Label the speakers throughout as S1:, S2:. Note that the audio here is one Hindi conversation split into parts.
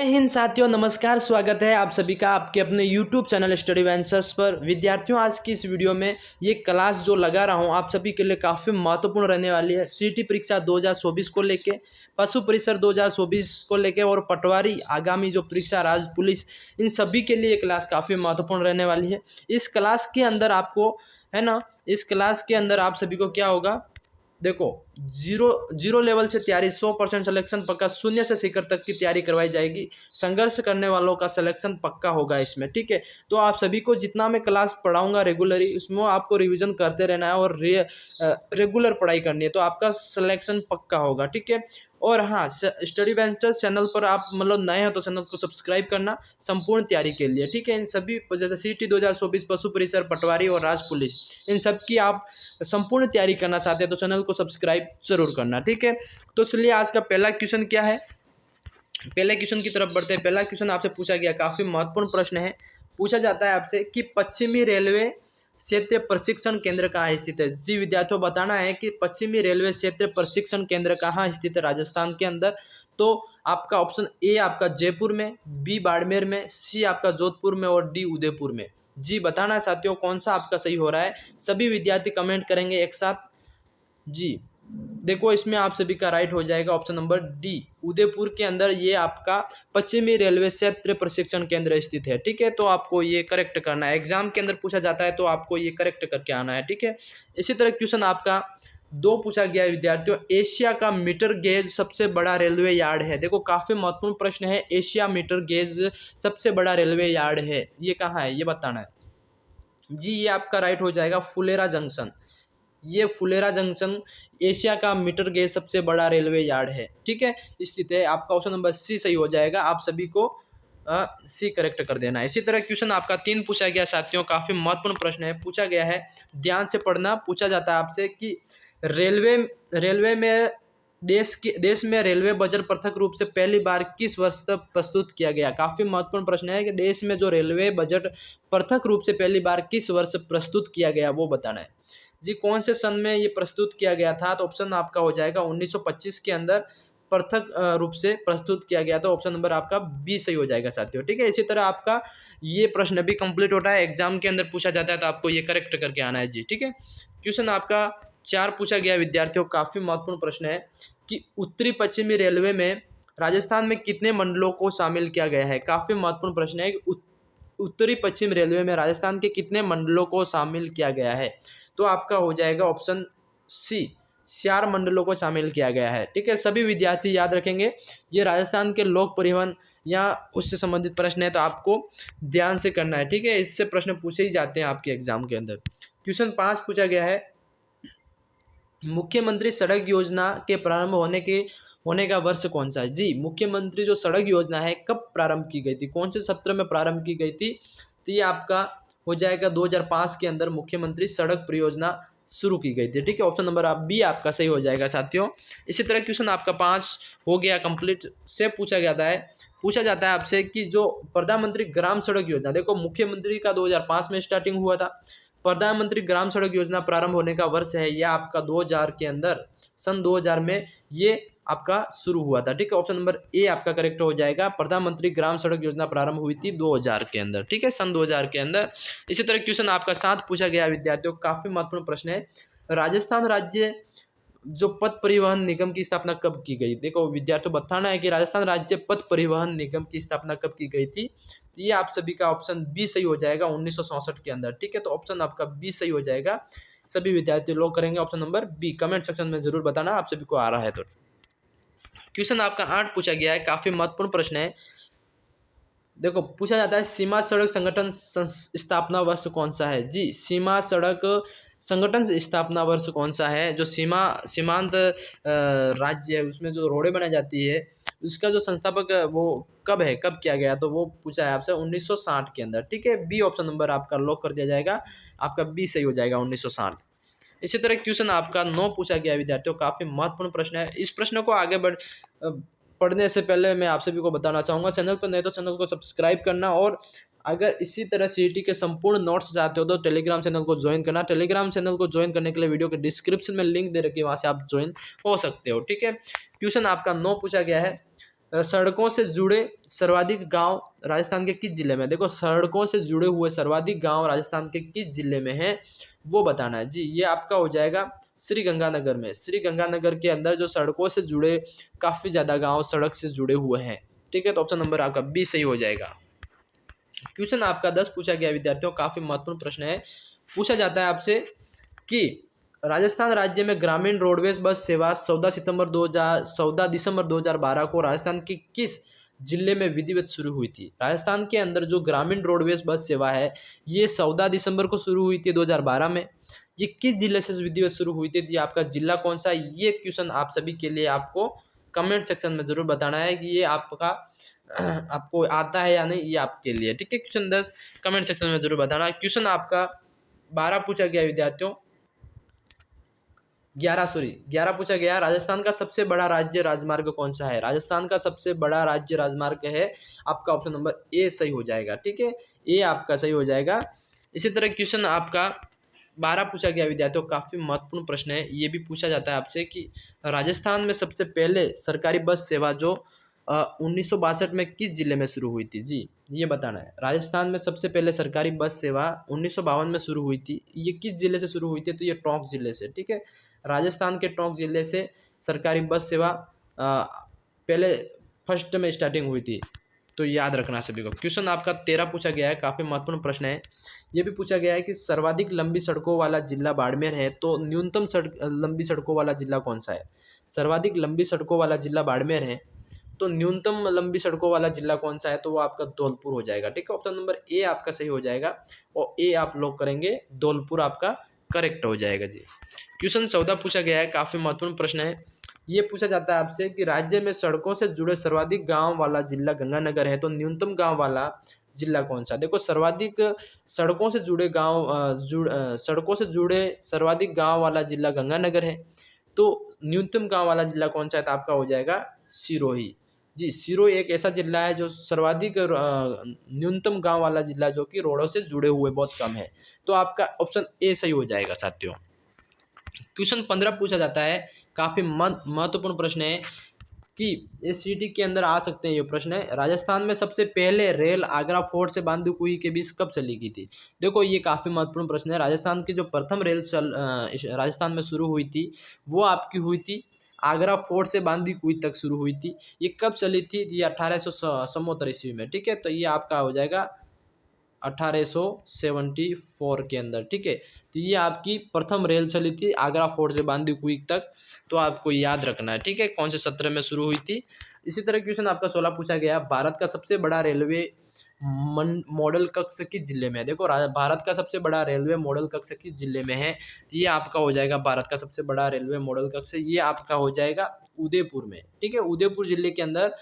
S1: हिंद साथियों, नमस्कार। स्वागत है आप सभी का आपके अपने YouTube चैनल स्टडी वेंचर्स पर। विद्यार्थियों, आज की इस वीडियो में ये क्लास जो लगा रहा हूँ आप सभी के लिए काफ़ी महत्वपूर्ण रहने वाली है। सीटी परीक्षा 2024 को लेके, पशु परिसर 2024 को लेके और पटवारी आगामी जो परीक्षा राज्य पुलिस, इन सभी के लिए क्लास काफ़ी महत्वपूर्ण रहने वाली है। इस क्लास के अंदर आपको है ना, इस क्लास के अंदर आप सभी को क्या होगा, देखो, जीरो जीरो लेवल से तैयारी, 100% सिलेक्शन पक्का, शून्य से शिखर तक की तैयारी करवाई जाएगी। संघर्ष करने वालों का सिलेक्शन पक्का होगा इसमें, ठीक है। तो आप सभी को जितना मैं क्लास पढ़ाऊंगा रेगुलरली, उसमें आपको रिवीजन करते रहना है और रेगुलर पढ़ाई करनी है, तो आपका सिलेक्शन पक्का होगा, ठीक है। और हाँ, स्टडी वेंचर्स चैनल पर आप मतलब नए हैं तो चैनल को सब्सक्राइब करना संपूर्ण तैयारी के लिए, ठीक है। इन सभी जैसे सीटी 2024, पशु परिसर, पटवारी और राज्य पुलिस, इन सब की आप संपूर्ण तैयारी करना चाहते हैं तो चैनल को सब्सक्राइब जरूर करना, ठीक है। तो इसलिए आज का पहला क्वेश्चन क्या है, पहले क्वेश्चन की तरफ बढ़ते हैं। पहला क्वेश्चन आपसे पूछा गया, काफी महत्वपूर्ण प्रश्न है। पूछा जाता है आपसे कि पश्चिमी रेलवे क्षेत्र प्रशिक्षण केंद्र कहाँ स्थित है। जी विद्यार्थियों, बताना है कि पश्चिमी रेलवे क्षेत्र प्रशिक्षण केंद्र कहाँ स्थित है राजस्थान के अंदर। तो आपका ऑप्शन ए आपका जयपुर में, बी बाड़मेर में, सी आपका जोधपुर में और डी उदयपुर में। जी बताना है साथियों, कौन सा आपका सही हो रहा है। सभी विद्यार्थी कमेंट करेंगे एक साथ। जी देखो, इसमें आप सभी का राइट हो जाएगा ऑप्शन नंबर डी, उदयपुर के अंदर ये आपका पश्चिमी रेलवे क्षेत्र प्रशिक्षण केंद्र स्थित है, ठीक है। तो आपको ये करेक्ट करना है, एग्जाम के अंदर पूछा जाता है तो आपको ये करेक्ट करके आना है, ठीक है। इसी तरह क्वेश्चन आपका दो पूछा गया है विद्यार्थियों, एशिया का मीटर गेज सबसे बड़ा रेलवे यार्ड है। देखो, काफी महत्वपूर्ण प्रश्न है। एशिया मीटर गेज सबसे बड़ा रेलवे यार्ड है, ये कहाँ है, ये बताना है। जी ये आपका राइट हो जाएगा फुलेरा जंक्शन। ये फुलेरा जंक्शन एशिया का मीटर गेज सबसे बड़ा रेलवे यार्ड है, ठीक है, स्थित है। आपका ऑप्शन नंबर सी सही हो जाएगा। आप सभी को सी करेक्ट कर देना है। इसी तरह क्वेश्चन आपका 3 पूछा गया साथियों, काफी महत्वपूर्ण प्रश्न है। पूछा गया है, ध्यान से पढ़ना। पूछा जाता है आपसे कि रेलवे में देश में रेलवे बजट पृथक रूप से पहली बार किस वर्ष तक प्रस्तुत किया गया। काफी महत्वपूर्ण प्रश्न है कि देश में जो रेलवे बजट पृथक रूप से पहली बार किस वर्ष प्रस्तुत किया गया, वो बताना है। जी कौन से सन में ये प्रस्तुत किया गया था, तो ऑप्शन आपका हो जाएगा 1925 के अंदर पृथक रूप से प्रस्तुत किया गया था। ऑप्शन नंबर आपका बी सही हो जाएगा साथियों, ठीक है। इसी तरह आपका ये प्रश्न भी कंप्लीट होता है, एग्जाम के अंदर पूछा जाता है तो आपको ये करेक्ट करके आना है जी, ठीक है। क्वेश्चन आपका 4 पूछा गया विद्यार्थियों, काफी महत्वपूर्ण प्रश्न है कि उत्तरी पश्चिमी रेलवे में राजस्थान में कितने मंडलों को शामिल किया गया है। काफी महत्वपूर्ण प्रश्न है कि उत्तरी पश्चिम रेलवे में राजस्थान के कितने मंडलों को शामिल किया गया है। तो आपका हो जाएगा ऑप्शन सी, 4 मंडलों को शामिल किया गया है, ठीक है। सभी विद्यार्थी याद रखेंगे, ये राजस्थान के लोक परिवहन या उससे संबंधित प्रश्न है तो आपको ध्यान से करना है, ठीक है। इससे प्रश्न पूछे ही जाते हैं आपके एग्जाम के अंदर। क्वेश्चन 5 पूछा गया है, मुख्यमंत्री सड़क योजना के प्रारंभ होने का वर्ष कौन सा है। जी मुख्यमंत्री जो सड़क योजना है कब प्रारंभ की गई थी, कौन से सत्र में प्रारंभ की गई थी, तो ये आपका हो जाएगा 2005 के अंदर मुख्यमंत्री सड़क परियोजना शुरू की गई थी, ठीक है। ऑप्शन नंबर आप बी आपका सही हो जाएगा साथियों। इसी तरह क्वेश्चन आपका 5 हो गया कंप्लीट। से पूछा जाता है आपसे कि जो प्रधानमंत्री ग्राम सड़क योजना, देखो मुख्यमंत्री का 2005 में स्टार्टिंग हुआ था, प्रधानमंत्री ग्राम सड़क योजना प्रारंभ होने का वर्ष है यह आपका 2000 के अंदर, सन 2000 में ये आपका शुरू हुआ था, ठीक है। ऑप्शन नंबर ए आपका करेक्ट हो जाएगा, प्रधानमंत्री ग्राम सड़क योजना प्रारंभ हुई थी 2000 के अंदर, ठीक है, सन 2000 के अंदर। इसी तरह क्वेश्चन आपका 7 पूछा गया विद्यार्थियों, काफी महत्वपूर्ण प्रश्न है, राजस्थान राज्य जो पथ परिवहन निगम की स्थापना कब की गई। देखो विद्यार्थियों, बताना है कि राजस्थान राज्य पथ परिवहन निगम की स्थापना कब की गई थी। तो ये आप सभी का ऑप्शन बी सही हो जाएगा 1967 के अंदर, ठीक है। तो ऑप्शन आपका बी सही हो जाएगा। सभी विद्यार्थी लोग करेंगे option number B. Comment section में जरूर बताना आप सभी को आ रहा है तो। क्वेश्चन आपका 8 पूछा गया है, काफी महत्वपूर्ण प्रश्न है। देखो पूछा जाता है, सीमा सड़क संगठन स्थापना वर्ष कौन सा है। जी सीमा सड़क संगठन स्थापना वर्ष कौन सा है। जो सीमांत राज्य है उसमें जो रोडें बनाई जाती है उसका जो संस्थापक वो कब है, कब किया गया, तो वो पूछा है आपसे 1960 के अंदर, ठीक है। बी ऑप्शन नंबर आपका लॉक कर दिया जाएगा, आपका बी सही हो जाएगा 1960। इसी तरह क्वेश्चन आपका 9 पूछा गया विद्यार्थियों, काफी महत्वपूर्ण प्रश्न है। इस प्रश्न को आगे पढ़ने से पहले मैं आप सभी को बताना चाहूंगा, चैनल पर नहीं तो चैनल को सब्सक्राइब करना, और अगर इसी तरह सीईटी के संपूर्ण नोट्स चाहते हो तो टेलीग्राम चैनल को ज्वाइन करना। टेलीग्राम चैनल को ज्वाइन करने के लिए वीडियो के डिस्क्रिप्शन में लिंक दे रखी है, वहां से आप ज्वाइन हो सकते हो, ठीक है। क्वेश्चन आपका 9 पूछा गया है, सड़कों से जुड़े सर्वाधिक गांव राजस्थान के किस जिले में? देखो सड़कों से जुड़े हुए सर्वाधिक गांव राजस्थान के किस जिले में हैं वो बताना है जी। ये आपका हो जाएगा श्री गंगानगर में। श्री गंगानगर के अंदर जो सड़कों से जुड़े काफ़ी ज़्यादा गांव सड़क से जुड़े हुए हैं। ठीक है, तो ऑप्शन नंबर आपका बी सही हो जाएगा। क्वेश्चन आपका 10 पूछा गया विद्यार्थियों, काफ़ी महत्वपूर्ण प्रश्न है। पूछा जाता है आपसे कि राजस्थान राज्य में ग्रामीण रोडवेज बस सेवा 14 दिसंबर 2012 को राजस्थान के किस जिले में विधिवत शुरू हुई थी? राजस्थान के अंदर जो ग्रामीण रोडवेज बस सेवा है ये 14 दिसंबर को शुरू हुई थी 2012 में। ये किस जिले से विधिवत शुरू हुई थी? आपका जिला कौन सा? ये क्वेश्चन आप सभी के लिए आपको कमेंट सेक्शन में जरूर बताना है कि ये आपका आपको आता है या नहीं, ये आपके लिए। ठीक है, क्वेश्चन 10 कमेंट सेक्शन में जरूर बताना। क्वेश्चन आपका 12 पूछा गया विद्यार्थियों, 11 पूछा गया, राजस्थान का सबसे बड़ा राज्य राजमार्ग कौन सा है? राजस्थान का सबसे बड़ा राज्य राजमार्ग है आपका ऑप्शन नंबर ए सही हो जाएगा। ठीक है, ए आपका सही हो जाएगा। इसी तरह क्वेश्चन आपका 12 पूछा गया विद्यार्थियों, काफी महत्वपूर्ण प्रश्न है। ये भी पूछा जाता है आपसे कि राजस्थान में सबसे पहले सरकारी बस सेवा जो 1962 में किस जिले में शुरू हुई थी? जी ये बताना है। राजस्थान में सबसे पहले सरकारी बस सेवा 1952 में शुरू हुई थी। ये किस जिले से शुरू हुई थी? तो ये टोंक जिले से। ठीक है, राजस्थान के टोंक जिले से सरकारी बस सेवा पहले फर्स्ट में स्टार्टिंग हुई थी, तो याद रखना सभी को। क्वेश्चन आपका 13 पूछा गया है, काफ़ी महत्वपूर्ण प्रश्न है। ये भी पूछा गया है कि सर्वाधिक लंबी सड़कों वाला जिला बाड़मेर है, तो न्यूनतम लंबी सड़कों वाला जिला कौन सा है? सर्वाधिक लंबी सड़कों वाला जिला बाड़मेर है, तो न्यूनतम लंबी सड़कों वाला जिला कौन सा है? तो वो आपका धौलपुर हो जाएगा। ठीक है, ऑप्शन नंबर ए आपका सही हो जाएगा और ए आप लॉक करेंगे, धौलपुर आपका करेक्ट हो जाएगा जी। क्वेश्चन 14 पूछा गया है, काफी महत्वपूर्ण प्रश्न है। ये पूछा जाता है आपसे कि राज्य में सड़कों से जुड़े सर्वाधिक गांव वाला जिला गंगानगर है, तो न्यूनतम गांव वाला जिला कौन सा? देखो सर्वाधिक सड़कों से जुड़े सड़कों से जुड़े सर्वाधिक गांव वाला जिला गंगानगर है, तो न्यूनतम गांव वाला जिला कौन सा है? तो आपका हो जाएगा सिरोही जी। सिरोही एक ऐसा जिला है जो सर्वाधिक न्यूनतम गांव वाला जिला जो कि रोडों से जुड़े हुए बहुत कम है, तो आपका ऑप्शन ए सही हो जाएगा साथियों। क्वेश्चन 15 पूछा जाता है, काफी महत्वपूर्ण प्रश्न है कि इस सिटी के अंदर आ सकते हैं ये प्रश्न है। राजस्थान में सबसे पहले रेल आगरा फोर्ट से बांदीकुई के बीच कब चली गई थी? देखो ये काफ़ी महत्वपूर्ण प्रश्न है। राजस्थान की जो प्रथम रेल राजस्थान में शुरू हुई थी वो आपकी हुई थी आगरा फोर्ट से बांदीकुई तक शुरू हुई थी। ये कब चली थी? ये 1874 ईस्वी में। ठीक है, तो ये आपका हो जाएगा 1874 के अंदर। ठीक है, तो ये आपकी प्रथम रेल चली थी आगरा फोर्ट से बांदीकुई तक, तो आपको याद रखना है। ठीक है, कौन से सत्र में शुरू हुई थी। इसी तरह क्वेश्चन आपका 16 पूछा गया, भारत का सबसे बड़ा रेलवे मॉडल कक्ष किस जिले में है? देखो भारत का सबसे बड़ा रेलवे मॉडल कक्ष किस जिले में है? ये आपका हो जाएगा भारत का सबसे बड़ा रेलवे मॉडल कक्ष, ये आपका हो जाएगा उदयपुर में। ठीक है, उदयपुर जिले के अंदर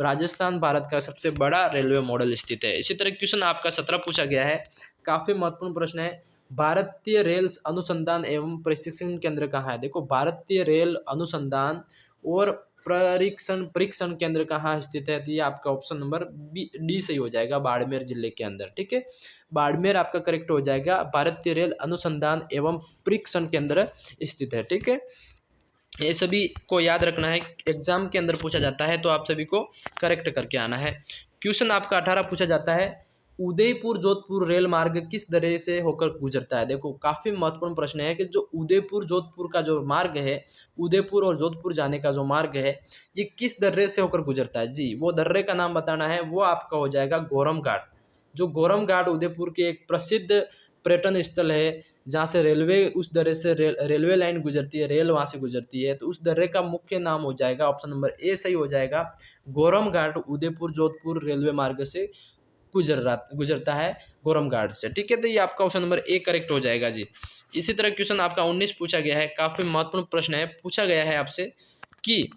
S1: राजस्थान भारत का सबसे बड़ा रेलवे मॉडल स्थित है। इसी तरह क्वेश्चन आपका 17 पूछा गया है, काफी महत्वपूर्ण प्रश्न है। भारतीय रेल अनुसंधान एवं प्रशिक्षण केंद्र कहाँ है? देखो भारतीय रेल अनुसंधान और परीक्षण केंद्र कहाँ स्थित है? तो ये आपका ऑप्शन नंबर डी सही हो जाएगा, बाड़मेर जिले के अंदर। ठीक है, बाड़मेर आपका करेक्ट हो जाएगा, भारतीय रेल अनुसंधान एवं परीक्षण केंद्र स्थित है। ठीक है, ये सभी को याद रखना है, एग्जाम के अंदर पूछा जाता है तो आप सभी को करेक्ट करके आना है। क्वेश्चन आपका 18 पूछा जाता है, उदयपुर जोधपुर रेल मार्ग किस दर्रे से होकर गुजरता है? देखो काफी महत्वपूर्ण प्रश्न है कि जो उदयपुर जोधपुर का जो मार्ग है, उदयपुर और जोधपुर जाने का जो मार्ग है, ये किस दर्रे से होकर गुजरता है? जी वो दर्रे का नाम बताना है, वो आपका हो जाएगा गोरम घाट। जो गोरम घाट उदयपुर के एक प्रसिद्ध पर्यटन स्थल है, जहाँ से रेलवे उस दर्रे से रेलवे लाइन गुजरती है, रेल वहाँ से गुजरती है, तो उस दर्रे का मुख्य नाम हो जाएगा, ऑप्शन नंबर ए सही हो जाएगा, गोरम घाट उदयपुर जोधपुर रेलवे मार्ग से गुजरता है, गोरम घाट से। ठीक है, तो ये आपका ऑप्शन नंबर ए करेक्ट हो जाएगा जी। इसी तरह क्वेश्चन आपका 19 पूछा गया है, काफी महत्वपूर्ण प्रश्न है। पूछा गया है आपसे कि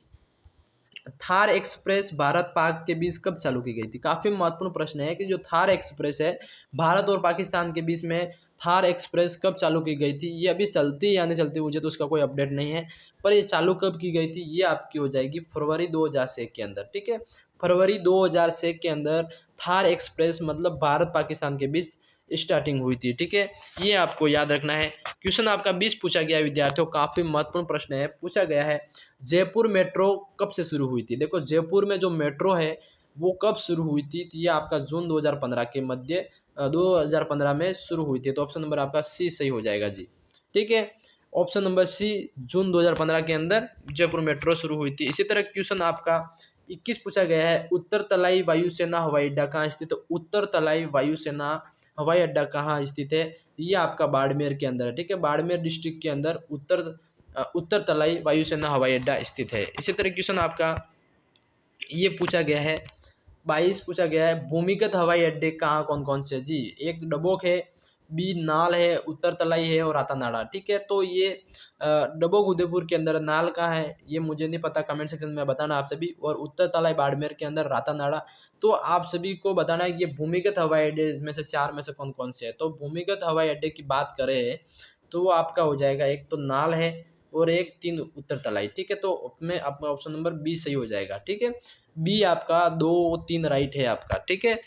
S1: थार एक्सप्रेस भारत पाक के बीच कब चालू की गई थी? काफी महत्वपूर्ण प्रश्न है कि जो थार एक्सप्रेस है भारत और पाकिस्तान के बीच में, थार एक्सप्रेस कब चालू की गई थी? ये अभी चलती या नहीं चलती मुझे तो उसका कोई अपडेट नहीं है, पर ये चालू कब की गई थी? ये आपकी हो जाएगी फरवरी 2006 के अंदर। ठीक है, फरवरी 2006 के अंदर थार एक्सप्रेस मतलब भारत पाकिस्तान के बीच स्टार्टिंग हुई थी। ठीक है, ये आपको याद रखना है। क्वेश्चन आपका 20 पूछा गया विद्यार्थियों, काफ़ी महत्वपूर्ण प्रश्न है। पूछा गया है जयपुर मेट्रो कब से शुरू हुई थी। देखो जयपुर में जो मेट्रो है वो कब शुरू हुई थी, तो ये आपका जून 2015 के मध्य 2015 में शुरू हुई थी। तो ऑप्शन नंबर आपका सी सही हो जाएगा जी। ठीक है, ऑप्शन नंबर सी, जून 2015 के अंदर जयपुर मेट्रो शुरू हुई थी। इसी तरह क्वेश्चन आपका 21 पूछा गया है उत्तर तलाई वायुसेना हवाई अड्डा कहाँ स्थित है। उत्तर तलाई वायुसेना हवाई अड्डा कहाँ स्थित है, ये आपका बाड़मेर के अंदर है। ठीक है, बाड़मेर डिस्ट्रिक्ट के अंदर उत्तर तलाई वायुसेना हवाई अड्डा स्थित है। इसी तरह क्वेश्चन आपका ये पूछा गया है 22 पूछा गया है भूमिगत हवाई अड्डे कहाँ कौन कौन से जी। एक डबोक है, बी नाल है, उत्तर तलाई है और रातानाड़ा। ठीक है, तो ये डबोक उदयपुर के अंदर, नाल कहाँ है ये मुझे नहीं पता, कमेंट सेक्शन में बताना आप सभी। और उत्तर तलाई बाड़मेर के अंदर रातानाड़ा। तो आप सभी को बताना है कि ये भूमिगत हवाई अड्डे में से 4 में से कौन कौन से है। तो भूमिगत हवाई अड्डे की बात करें तो वो आपका हो जाएगा, एक तो नाल है और एक 3 उत्तर तलाई। ठीक है, तो उसमें आपका ऑप्शन नंबर बी सही हो जाएगा। ठीक है, बी आपका 2 3 राइट है आपका। ठीक है,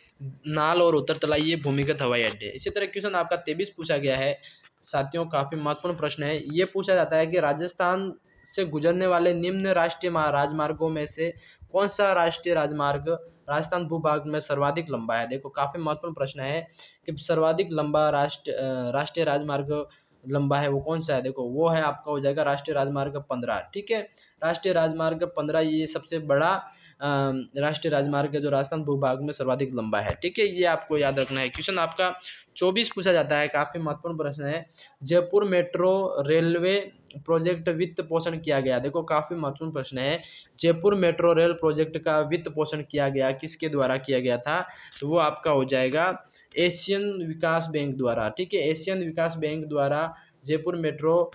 S1: नाल और उत्तर तलाई ये भूमिगत हवाई अड्डे। इसी तरह क्वेश्चन आपका 23 पूछा गया है साथियों, काफी महत्वपूर्ण प्रश्न है। ये पूछा जाता है कि राजस्थान से गुजरने वाले निम्न राष्ट्रीय राजमार्गों में से कौन सा राष्ट्रीय राजमार्ग राजस्थान भूभाग में सर्वाधिक लंबा है। देखो काफी महत्वपूर्ण प्रश्न है कि सर्वाधिक लंबा राष्ट्रीय राजमार्ग लंबा है वो कौन सा है। देखो वो है आपका हो जाएगा राष्ट्रीय राजमार्ग 15। ठीक है, राष्ट्रीय राजमार्ग 15 ये सबसे बड़ा राष्ट्रीय राजमार्ग है जो राजस्थान भूभाग में सर्वाधिक लंबा है। ठीक है, ये आपको याद रखना है। क्वेश्चन आपका 24 पूछा जाता है, काफी महत्वपूर्ण प्रश्न है। जयपुर मेट्रो रेलवे प्रोजेक्ट वित्त पोषण किया गया। देखो काफी महत्वपूर्ण प्रश्न है। जयपुर मेट्रो रेल प्रोजेक्ट का वित्त पोषण किया गया, किसके द्वारा किया गया था, तो वो आपका हो जाएगा एशियन विकास बैंक द्वारा। ठीक है, एशियन विकास बैंक द्वारा जयपुर मेट्रो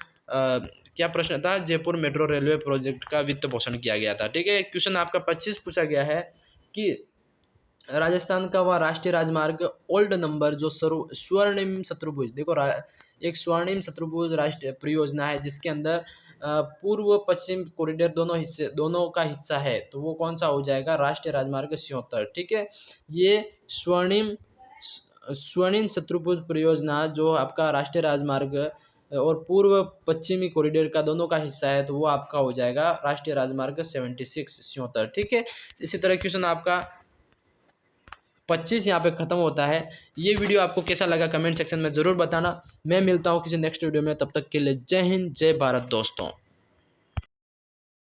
S1: क्या प्रश्न था, जयपुर मेट्रो रेलवे प्रोजेक्ट का वित्त पोषण किया गया था। ठीक है, क्वेश्चन आपका 25 पूछा गया है कि राजस्थान का वह राष्ट्रीय राजमार्ग ओल्ड नंबर जो स्वर्णिम शत्रुभुज। देखो एक स्वर्णिम शत्रुभुज राष्ट्रीय परियोजना है जिसके अंदर पूर्व पश्चिम कॉरिडोर दोनों का हिस्सा है, तो वो कौन सा हो जाएगा, राष्ट्रीय राजमार्ग 76। ठीक है, ये स्वर्णिम शत्रुभुज परियोजना जो आपका राष्ट्रीय राजमार्ग और पूर्व पश्चिमी कॉरिडोर का दोनों का हिस्सा है, तो वो आपका हो जाएगा राष्ट्रीय राजमार्ग 76। ठीक है, इसी तरह क्वेश्चन आपका 25 यहाँ पे खत्म होता है। ये वीडियो आपको कैसा लगा कमेंट सेक्शन में ज़रूर बताना। मैं मिलता हूँ किसी नेक्स्ट वीडियो में, तब तक के लिए जय हिंद जय भारत दोस्तों।